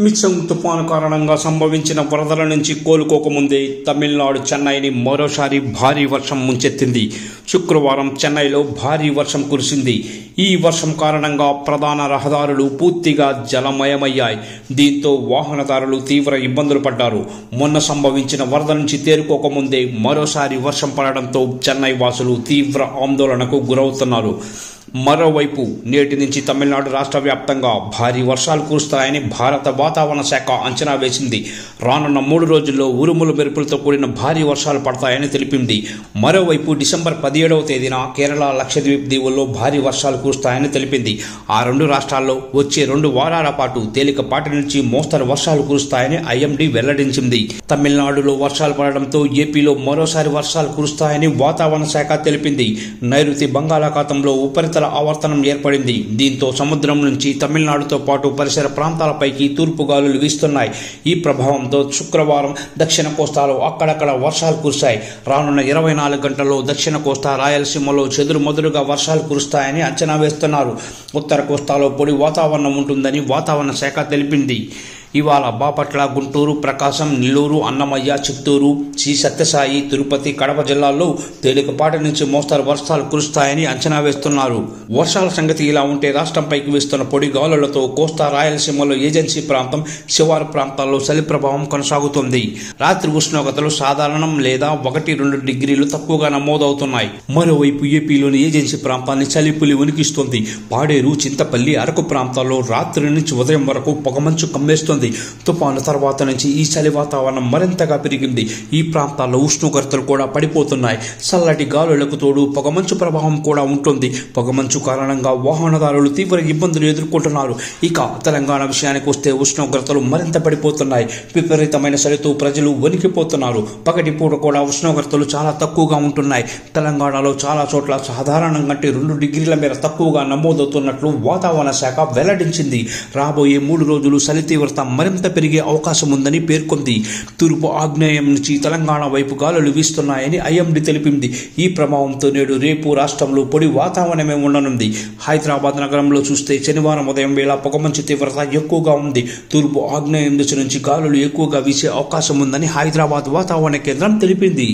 Mixing తుఫాను కారణంగా సంభవించిన వరదల నుంచి కోలుకోకముందే తమిళనాడు చెన్నైని మరోసారి భారీ వర్షం ముంచెత్తింది. శుక్రవారం చెన్నైలో భారీ వర్షం కురిసింది. ఈ వర్షం కారణంగా ప్రధాన రహదారులు పూర్తిగా జలమయమయ్యాయి. దీంతో వాహనదారులు తీవ్ర ఇబ్బందులు పడ్డారు. మొన్న సంభవించిన వరద నుంచి తేరుకోకముందే మరోసారి వర్షం పడడంతో చెన్నై వాసులు తీవ్ర ఆందోళనకు గురవుతున్నారు. మరోవైపు నేటి నుంచి తమిళనాడు రాష్ట్ర వ్యాప్తంగా భారీ వర్షాలు కురుస్తాయని భారత వాతావరణ శాఖ అంచనా వేసింది. రానున్న 3 రోజుల్లో ఉరుములు మెరుపులతో కూడిన భారీ వర్షాలు పడతాయని తెలిపింది. మరోవైపు డిసెంబర్ 17వ తేదీన కేరళ, లక్షద్వీప్ దీవుల్లో భారీ వర్షాలు కురుస్తాయని తెలిపింది. ఆ 2 రాష్ట్రాల్లో వచ్చే 2 వారాల పాటు తేలికపాటి నుంచి మోస్తరు వర్షాలు కురుస్తాయని ఐఎండీ వెల్లడించింది. తమిళనాడులో వర్షాలు పడడంతో ఏపీలో మరోసారి వర్షాలు కురుస్తాయని వాతావరణ శాఖ తెలిపింది. నైరుతి బంగాళాఖాతంలో ఉపరితల ఆవర్తనం ఏర్పడింది. దీంతో సముద్రం నుంచి తమిళనాడుతో పాటు పరిసర ప్రాంతాలపైకి తూర్పు గాలులు వీస్తున్నాయి. ఈ ప్రభావంతో శుక్రవారం దక్షిణ కోస్తాలో అక్కడక్కడ వర్షాలు కురిశాయి. రానున్న 24 గంటల్లో దక్షిణ కోస్తా, రాయలసీమలో చెదురుమదురుగా వర్షాలు కురుస్తాయని అంచనా వేస్తున్నారు. ఉత్తర కోస్తాలో పొడి వాతావరణం ఉంటుందని వాతావరణ శాఖ తెలిపింది. ఇవాళ బాపట్ల, గుంటూరు, ప్రకాశం, నెల్లూరు, అన్నమయ్య, చిత్తూరు, శ్రీ సత్యసాయి, తిరుపతి, కడప జిల్లాల్లో తేలికపాటి నుంచి మోస్తరు వర్షాలు కురుస్తాయని అంచనా వేస్తున్నారు. వర్షాల సంగతి ఇలా ఉంటే రాష్ట్రంపైకి వీస్తున్న పొడి గాలులతో కోస్తా, రాయలసీమలో ఏజెన్సీ ప్రాంతం, శివారు ప్రాంతాల్లో చలి ప్రభావం కొనసాగుతుంది. రాత్రి ఉష్ణోగ్రతలు సాధారణం లేదా 1-2 డిగ్రీలు తక్కువగా నమోదవుతున్నాయి. మరోవైపు ఏపీలోని ఏజెన్సీ ప్రాంతాన్ని చలిపులి వణికిస్తోంది. పాడేరు, చింతపల్లి, అరకు ప్రాంతాల్లో రాత్రి నుంచి ఉదయం వరకు పొగమంచు కమ్మేస్తోంది. తుఫాను తర్వాత నుంచి ఈ చలి వాతావరణం మరింతగా పెరిగింది. ఈ ప్రాంతాల్లో ఉష్ణోగ్రతలు కూడా పడిపోతున్నాయి. చల్లటి గాలులకు తోడు పొగమంచు ప్రభావం కూడా ఉంటుంది. పొగమంచు కారణంగా వాహనదారులు తీవ్ర ఇబ్బందులు ఎదుర్కొంటున్నారు. ఇక తెలంగాణ విషయానికి వస్తే ఉష్ణోగ్రతలు మరింత పడిపోతున్నాయి. విపరీతమైన చలితో ప్రజలు వణికిపోతున్నారు. పగటిపూట కూడా ఉష్ణోగ్రతలు చాలా తక్కువగా ఉంటున్నాయి. తెలంగాణలో చాలా చోట్ల సాధారణం కంటే 2 డిగ్రీల మేర తక్కువగా నమోదవుతున్నట్లు వాతావరణ శాఖ వెల్లడించింది. రాబోయే 3 రోజులు చలి తీవ్రత మరింత పెరిగే అవకాశం ఉందని పేర్కొంది. తూర్పు ఆగ్నేయం నుంచి తెలంగాణ వైపు గాలులు వీస్తున్నాయని ఐఎండీ తెలిపింది. ఈ ప్రభావంతో నేడు, రేపు రాష్ట్రంలో పొడి వాతావరణమే ఉండనుంది. హైదరాబాద్ నగరంలో చూస్తే శనివారం ఉదయం వేళ పొగమంచు తీవ్రత ఎక్కువగా ఉంది. తూర్పు ఆగ్నేయం దిశ నుంచి గాలులు ఎక్కువగా వీసే అవకాశం ఉందని హైదరాబాద్ వాతావరణ కేంద్రం తెలిపింది.